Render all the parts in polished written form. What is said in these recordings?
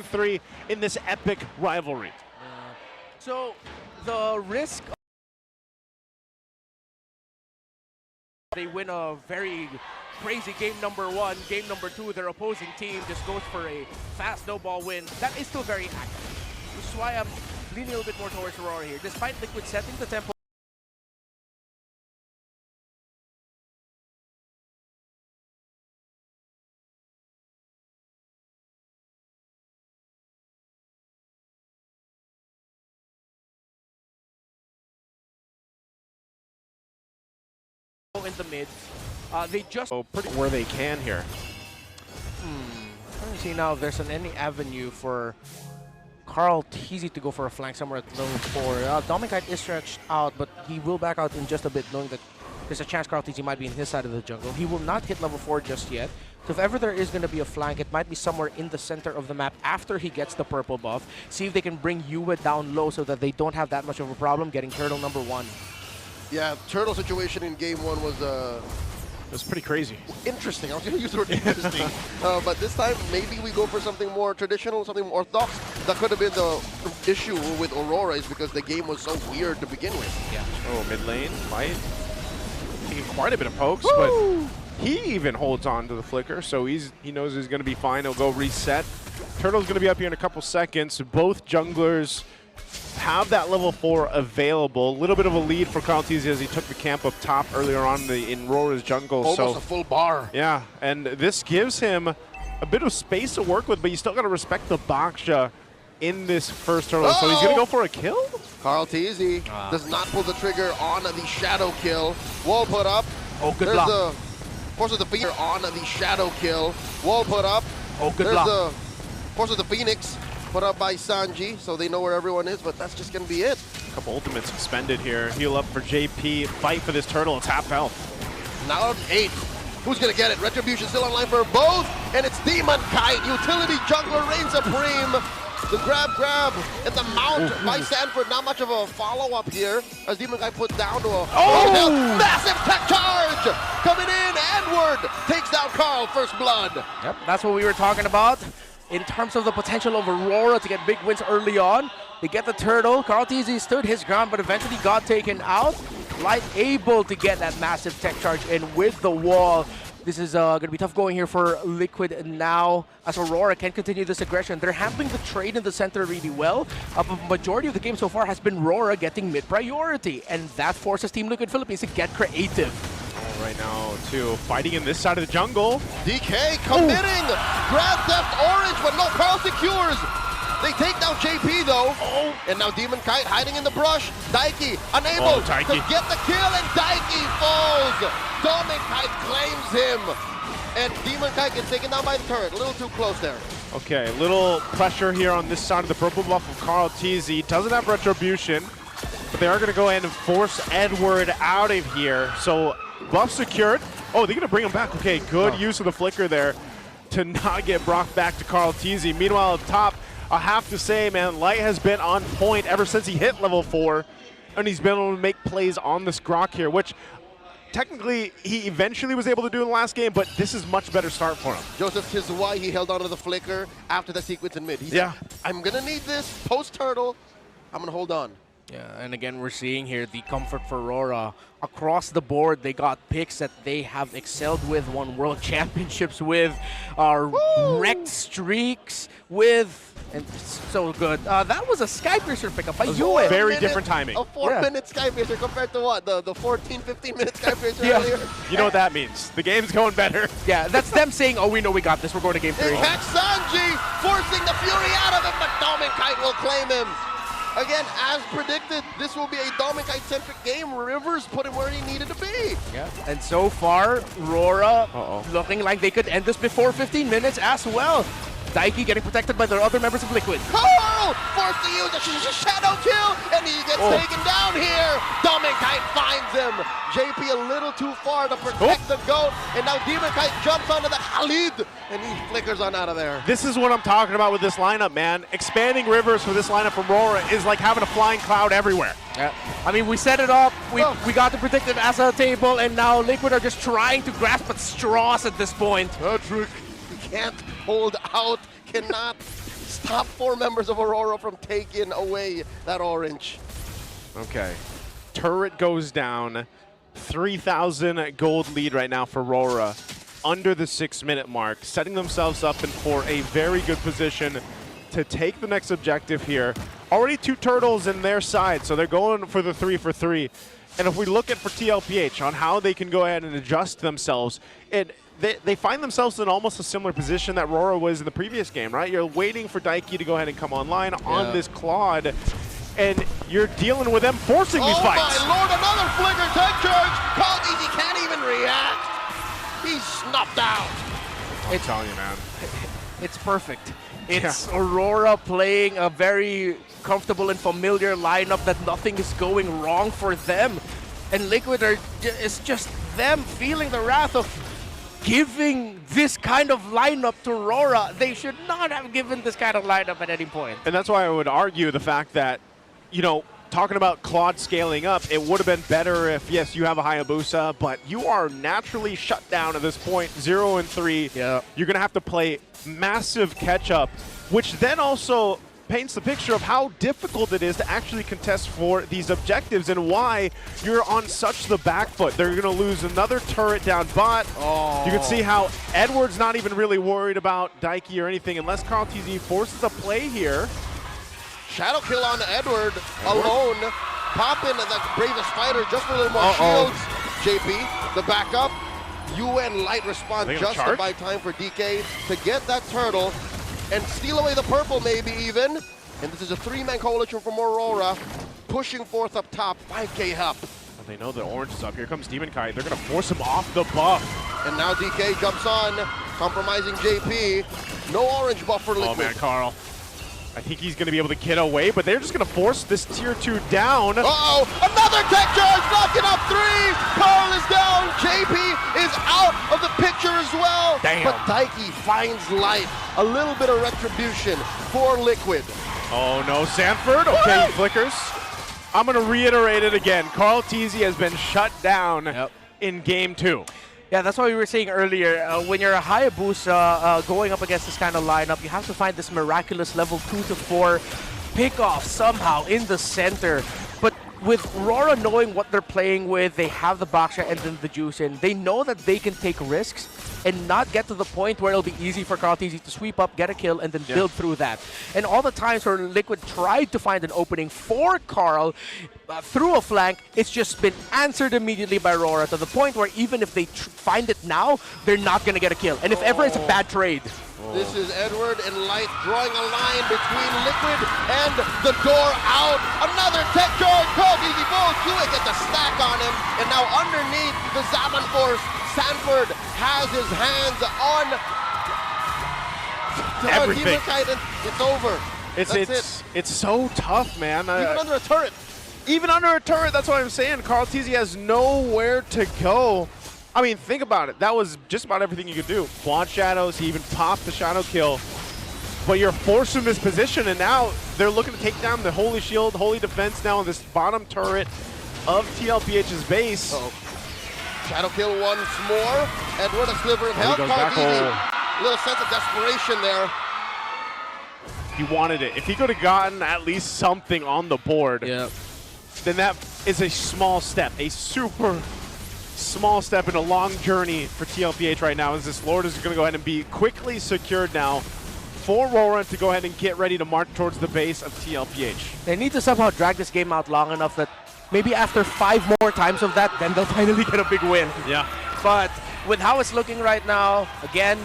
3 in this epic rivalry. So the risk they win a very crazy game number 1, game number 2, their opposing team just goes for a fast no-ball win. That is still very active, which is why I'm leaning a little bit more towards Aurora here. Despite Liquid setting the tempo in the mid, they just pretty where they can here. Let me see now if there's any avenue for Carl Teasy to go for a flank somewhere at level 4. Dominicite is stretched out, but he will back out in just a bit, knowing that there's a chance Carl Teasy might be in his side of the jungle. He will not hit level 4 just yet. So if ever there is going to be a flank, it might be somewhere in the center of the map after he gets the purple buff. See if they can bring Yue down low so that they don't have that much of a problem getting turtle number 1. Yeah, turtle situation in game 1 was It was pretty crazy. interesting. I was going to use the word interesting. But this time, maybe we go for something more traditional, something more orthodox. That could have been the issue with Aurora, is because the game was so weird to begin with. Yeah. Oh, mid lane, Light taking quite a bit of pokes, Woo! but he even holds on to the flicker, so he knows he's going to be fine. He'll go reset. Turtle's going to be up here in a couple seconds. Both junglers have that level 4 available. A little bit of a lead for Carl Teasy as he took the camp up top earlier on in Aurora's jungle. Almost a full bar. Yeah, and this gives him a bit of space to work with, but you still got to respect the Baksha in this first turtle. So he's going to go for a kill? Carl Teasy does not pull the trigger on the shadow kill. Wall put up. Oh, good There's block. the Force of the Phoenix on the shadow kill. Wall put up. Oh, good There's block. the Force of the Phoenix put up by Sanji, so they know where everyone is, but that's just going to be it. A couple ultimates expended here. Heal up for JP. Fight for this turtle. It's half health. Now 8. Who's going to get it? Retribution still online for both, and it's Demon Kite. Utility jungler reigns supreme. The grab, and the mount by Sanford. Not much of a follow-up here, as Demon Kite put down to a massive tech charge. Coming in, Edward takes down Carl, first blood. Yep, that's what we were talking about. In terms of the potential of Aurora to get big wins early on, they get the turtle. Carl Teasy stood his ground, but eventually got taken out. Light able to get that massive tech charge in with the wall. This is going to be tough going here for Liquid now, as Aurora can continue this aggression. They're handling the trade in the center really well. A majority of the game so far has been Aurora getting mid-priority, and that forces Team Liquid Philippines to get creative. Right now, too, fighting in this side of the jungle. DK committing! Grab Theft Orange, but no, Carl secures! They take down JP though. And now Demon Kite hiding in the brush. Daiki unable to get the kill, and Daiki falls! Demon Kite claims him! And Demon Kite gets taken down by the turret. A little too close there. Okay, a little pressure here on this side of the purple buff of Carl Teasy. Doesn't have retribution, but they are going to go ahead and force Edward out of here. So buff secured. Oh, they're going to bring him back. Okay, good use of the flicker there to not get brought back to Carl Teasy. Meanwhile, up top, I have to say, man, Light has been on point ever since he hit level 4, and he's been able to make plays on this Grok here, which technically he eventually was able to do in the last game, but this is much better start for him. Joseph, this is why he held on to the flicker after the sequence in mid. He said, I'm going to need this post-turtle. I'm going to hold on. Yeah, and again, we're seeing here the comfort for Aurora. Across the board, they got picks that they have excelled with, won world championships with, wrecked streaks with, and so good. That was a Skypiercer pickup by Yue. Very different timing. A 4-minute Skypiercer compared to what? The 14, 15-minute Skypiercer earlier? You know what that means. The game's going better. Yeah, that's them saying, oh, we know we got this. We're going to game 3. They catch Sanji, forcing the Fury out of him, but Dominicite will claim him. Again, as predicted, this will be a Dominicite-centric game. Rivers put him where he needed to be. Yeah, and so far, Aurora looking like they could end this before 15 minutes as well. Daiki getting protected by the other members of Liquid. Carl forced to use a shadow kill, and he gets taken down here. Dominicite finds him. JP a little too far to protect the GOAT, and now Dominicite jumps onto the Khalid, and he flickers on out of there. This is what I'm talking about with this lineup, man. Expanding rivers for this lineup from Aurora is like having a flying cloud everywhere. Yeah. I mean, we set it up, we got the predictive as a table, and now Liquid are just trying to grasp at straws at this point. Patrick, he can't hold out, cannot stop 4 members of Aurora from taking away that orange. Okay. Turret goes down. 3,000 gold lead right now for Aurora. Under the 6-minute mark, setting themselves up and for a very good position to take the next objective here. Already 2 turtles in their side, so they're going for the 3 for 3. And if we look at for TLPH on how they can go ahead and adjust themselves, they find themselves in almost a similar position that Aurora was in the previous game, right? You're waiting for Daiki to go ahead and come online on this Claude, and you're dealing with them forcing these fights. Oh my lord, another flicker tech charge! Called easy, can't even react. He's snuffed out. I'm telling you, man. It's perfect. It's Aurora playing a very comfortable and familiar lineup that nothing is going wrong for them. And Liquid is just them feeling the wrath of giving this kind of lineup to Aurora. They should not have given this kind of lineup at any point. And that's why I would argue the fact that, you know, talking about Claude scaling up, it would have been better if, yes, you have a Hayabusa, but you are naturally shut down at this point, 0 and 3. Yeah. You're going to have to play massive catch-up, which then also paints the picture of how difficult it is to actually contest for these objectives and why you're on such the back foot. They're going to lose another turret down bot. Oh. You can see how Edward's not even really worried about Daiki or anything unless Carl TZ forces a play here. Shadow kill on Edward alone. Pop in the bravest fighter just for a little more shields. JP, the backup. UN light response just in by time for DK to get that turtle and steal away the purple maybe even. And this is a 3-man coalition from Aurora pushing forth up top. 5K help. They know the orange is up. Here comes Demon Kite. They're going to force him off the buff. And now DK jumps on, compromising JP. No orange buff for Liquid. Oh man, Carl. I think he's going to be able to get away, but they're just going to force this tier 2 down. Uh-oh, another tech charge, knocking up 3. Carl is down. JP is out of the picture as well. Damn. But Daiki finds light. A little bit of retribution for Liquid. Oh no, Sanford. Okay, he flickers. I'm going to reiterate it again. Carl TZ has been shut down in game 2. Yeah, that's what we were saying earlier. When you're a Hayabusa going up against this kind of lineup, you have to find this miraculous level 2 to 4 pick-off somehow in the center. But with Aurora knowing what they're playing with, they have the Baksha and then the juice in. They know that they can take risks and not get to the point where it'll be easy for Carl TZ to sweep up, get a kill, and then build through that. And all the times where Liquid tried to find an opening for Carl, through a flank, it's just been answered immediately by Aurora to the point where even if they find it now, they're not going to get a kill. And if ever, it's a bad trade. This is Edward and Light drawing a line between Liquid and the door out. Another tech charge. Called easy goal. Hewitt gets a stack on him. And now underneath the Zaman Force, Sanford has his hands on everything. It's over. It's so tough, man. Even under a turret. Even under a turret, that's what I'm saying. Carl TZ has nowhere to go. I mean, think about it. That was just about everything you could do. Quad shadows, he even popped the shadow kill. But you're forced in this position, and now they're looking to take down the Holy Shield, Holy Defense now on this bottom turret of TLPH's base. Shadow kill once more. Edward, a sliver of health. Goes back Little sense of desperation there. He wanted it. If he could have gotten at least something on the board, then that is a small step, a super small step in a long journey for TLPH right now, as this Lord is going to go ahead and be quickly secured now for Aurora to go ahead and get ready to march towards the base of TLPH. They need to somehow drag this game out long enough that maybe after 5 more times of that, then they'll finally get a big win. Yeah. But with how it's looking right now, again,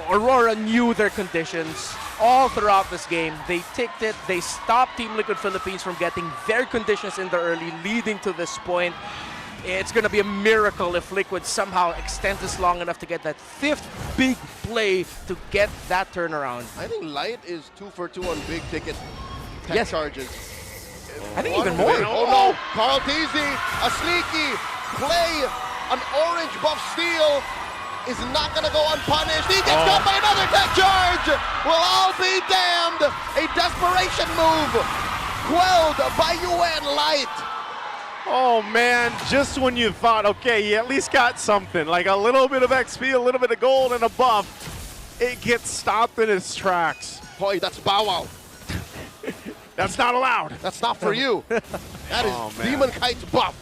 Aurora knew their conditions all throughout this game. They ticked it. They stopped Team Liquid Philippines from getting their conditions in the early, leading to this point. It's going to be a miracle if Liquid somehow extends this long enough to get that 5th big play to get that turnaround. I think Light is 2 for 2 on big ticket tech charges. I think even more. Oh no, Carl TZ, a sneaky play, an orange buff steal is not going to go unpunished. He gets caught by another tech charge. Well, I'll be damned. A desperation move quelled by UN Light. Oh man, just when you thought, okay, you at least got something, like a little bit of XP, a little bit of gold, and a buff, it gets stopped in its tracks. Boy, that's Bow Wow. That's not allowed. That's not for you. That is Oh, man. Demon Kite's buff.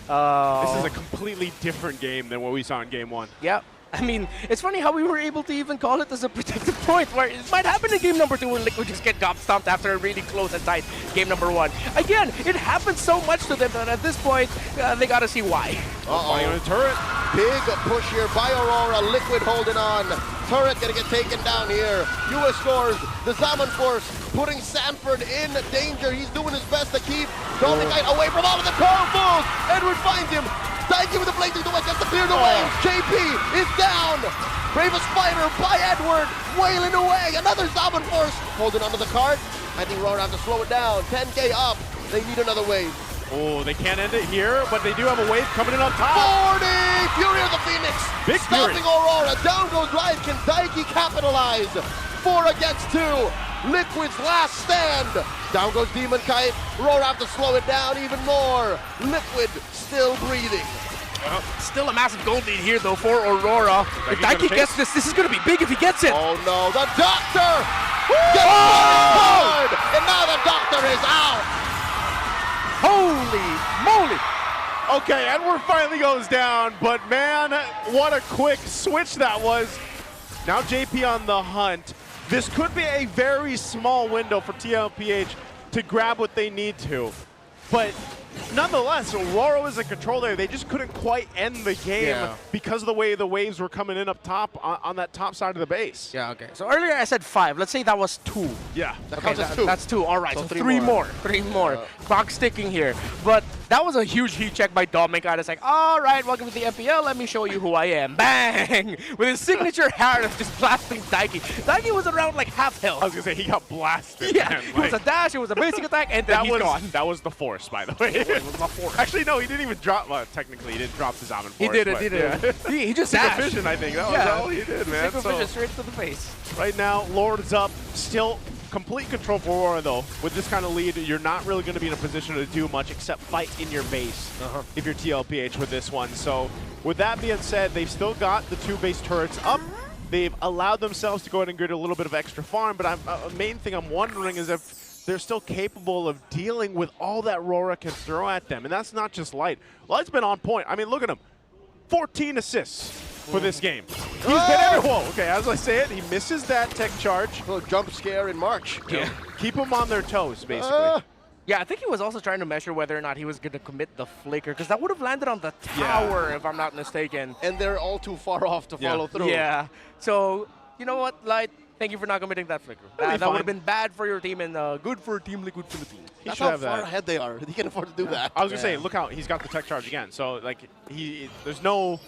This is a completely different game than what we saw in game 1. Yep. I mean, it's funny how we were able to even call it as a protected point, where it might happen in game number 2 when Liquid just get gob stomped after a really close and tight game number 1. Again, it happens so much to them that at this point, they gotta see why. Flying on a turret. Big push here by Aurora. Liquid holding on. Turret gonna get taken down here. US scores. The Zaman Force putting Sanford in danger. He's doing his best to keep Golden Knight away from all of the powerfuls. Edward finds him. Daiki with the blazing duet gets to clear the way. JP is down. Bravest fighter by Edward, wailing away. Another Zaman Force holding onto the cart. I think Aurora have to slow it down. 10K up. They need another wave. Oh, they can't end it here, but they do have a wave coming in up top. 40! Fury of the Phoenix. Big stopping Fury. Aurora. Down goes Light. Can Daiki capitalize? 4 against 2. Liquid's last stand. Down goes Demon Kite. Aurora have to slow it down even more. Liquid still breathing. Still a massive gold lead here, though, for Aurora. If Daiki gets this, this is going to be big if he gets it. Oh no, the Doctor! Gets hard! And now the Doctor is out! Holy moly! Okay, Edward finally goes down, but man, what a quick switch that was. Now JP on the hunt. This could be a very small window for TLPH to grab what they need to. But nonetheless, Aurora was in control there. They just couldn't quite end the game because of the way the waves were coming in up top on that top side of the base. Yeah, okay. So earlier I said 5. Let's say that was 2. Yeah. That Okay, counts as 2. that's 2. All right, so 3 3 more. 3 more. Clock sticking here. But that was a huge heat check by Dominic. It's like, all right, welcome to the MPL. Let me show you who I am. Bang! With his signature Harris just blasting Daiki. Daiki was around like half health. I was going to say, he got blasted. Yeah, man. it was a dash, it was a basic attack, and then he's gone. That was the force, by the way. It was the force. Actually, no, he didn't even drop. Well, technically, he didn't drop the Zaman force. He did it, but he did it. yeah. He just Single dashed. vision, I think. That was Yeah. all he did, man. Single So, vision straight to the face. right now, Lord's up. Still complete control for Aurora, though. With this kind of lead, you're not really going to be in a position to do much except fight in your base if you're TLPH with this one. So, with that being said, they've still got the 2 base turrets up. They've allowed themselves to go ahead and get a little bit of extra farm, but main thing I'm wondering is if they're still capable of dealing with all that Aurora can throw at them. And that's not just Light. Light's been on point. I mean, look at him. 14 assists for this game. He's been every whoa. Okay, as I say it, he misses that tech charge. Little jump scare in March. Yeah. Keep them on their toes, basically. Yeah, I think he was also trying to measure whether or not he was going to commit the flicker, because that would have landed on the tower, if I'm not mistaken. And they're all too far off to follow through. Yeah. So, you know what, Light? Thank you for not committing that flicker. That would have been bad for your team and good for Team Liquid Philippines. He That's should how have far that. ahead they are. He can afford to do that. I was going to say, look out. He's got the tech charge again. So, like, there's no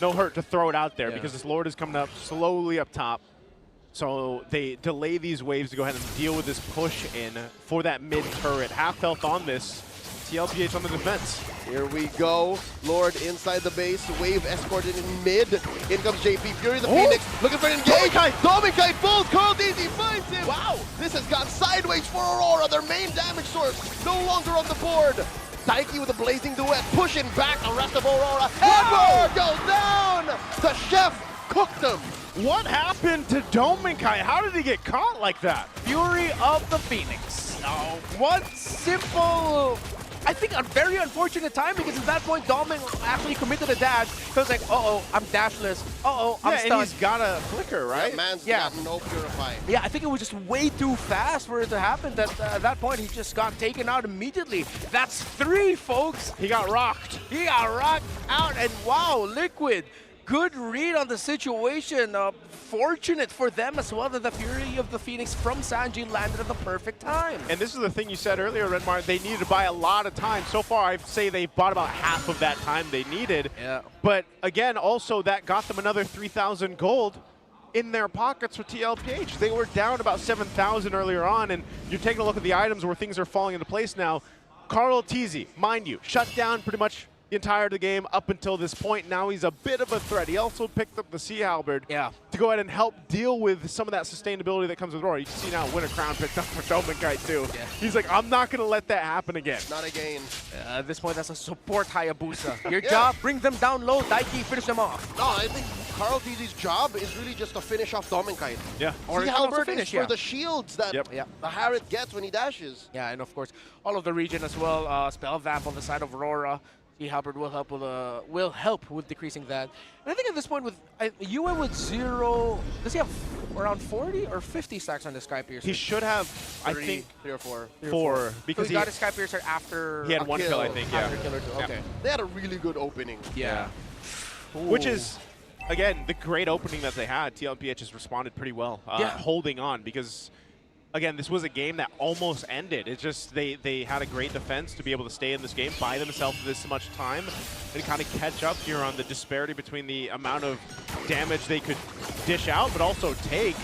hurt to throw it out there because this Lord is coming up slowly up top. So they delay these waves to go ahead and deal with this push in for that mid turret. Half health on this. TLPH on the defense. Here we go. Lord inside the base. Wave escorted in mid. In comes JP. Fury the Phoenix. Looking for an engage. Dominic both. Carl Daisy finds him. Wow. This has gone sideways for Aurora. Their main damage source no longer on the board. Daiki with a blazing duet. Pushing back the rest of Aurora. Edward goes down. The chef cooked him. What happened to Dominkai? How did he get caught like that? Fury of the Phoenix. One simple, I think a very unfortunate time, because at that point Dominic actually committed a dash. So it's like, uh-oh, I'm dashless. Uh-oh, I'm and stunned. he's got a flicker, right? That man's Yeah. got no purifying. Yeah, I think it was just way too fast for it to happen. That at that point, he just got taken out immediately. That's 3, folks. He got rocked. He got rocked out, and wow, Liquid. Good read on the situation. Fortunate for them as well that the Fury of the Phoenix from Sanji landed at the perfect time. And this is the thing you said earlier, Redmar. They needed to buy a lot of time. So far, I'd say they've bought about half of that time they needed. Yeah. But again, also that got them another 3,000 gold in their pockets for TLPH. They were down about 7,000 earlier on, and you're taking a look at the items where things are falling into place now. Carl Teasy, mind you, shut down pretty much the entire of the game up until this point. Now he's a bit of a threat. He also picked up the Sea Halberd to go ahead and help deal with some of that sustainability that comes with Aurora. You can see now Winter Crown picked up for Dominkai too. Yeah. He's like, I'm not going to let that happen again. Not again. At this point, that's a support Hayabusa. Your job, bring them down low. Daiki, finish them off. No, I think Carl TZ's job is really just to finish off Dominkite. Yeah. Or See it can also Halberd finish, is yeah. for the shields that Yep. the Harriet gets when he dashes. Yeah, and of course, all of the region as well. Spell Vamp on the side of Aurora. See, Halberd will help with decreasing that. And I think at this point, with Yue with 0, does he have around 40 or 50 stacks on the Sky Piercer? He should have, I Three, think, 3 or 4. 4 So because he got his Sky Piercer after he had a 1 kill, kill. I think. after Yeah. Killer 2. Yeah. Okay. They had a really good opening. Yeah. Which Ooh. is, again, the great opening that they had. TLPH has responded pretty well, holding on because, again, this was a game that almost ended. It's just they had a great defense to be able to stay in this game, buy themselves this much time, and kind of catch up here on the disparity between the amount of damage they could dish out, but also take.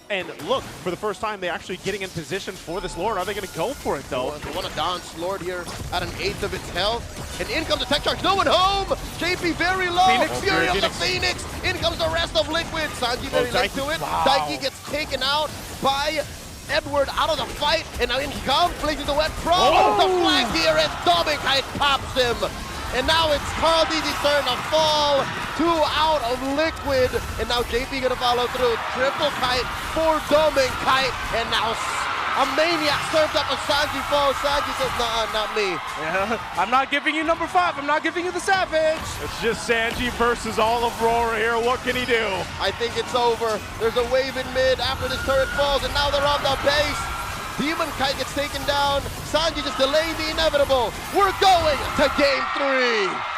And look, for the first time, they're actually getting in position for this Lord. Are they going to go for it, though? They want to dance Lord here at an 1/8 of its health. And in comes the tech charge. No one home! JP very low. Phoenix. Fury of the Phoenix. Phoenix. In comes the rest of Liquid. Sanji very late Daiki. to it. Wow. Daiki gets taken out by Edward out of the fight. And now in he comes, placing the wet from the flank here. And Dominkite pops him. And now it's Carl DZ's turn to fall. 2 out of Liquid. And now JP gonna follow through. Triple kite for Dominkite. And now a maniac served up a Sanji falls. Sanji says, nah, not me. Yeah. I'm not giving you number 5. I'm not giving you the Savage. It's just Sanji versus all of Aurora here. What can he do? I think it's over. There's a wave in mid after this turret falls, and now they're on the base. Demon Kite gets taken down. Sanji just delaying the inevitable. We're going to game 3.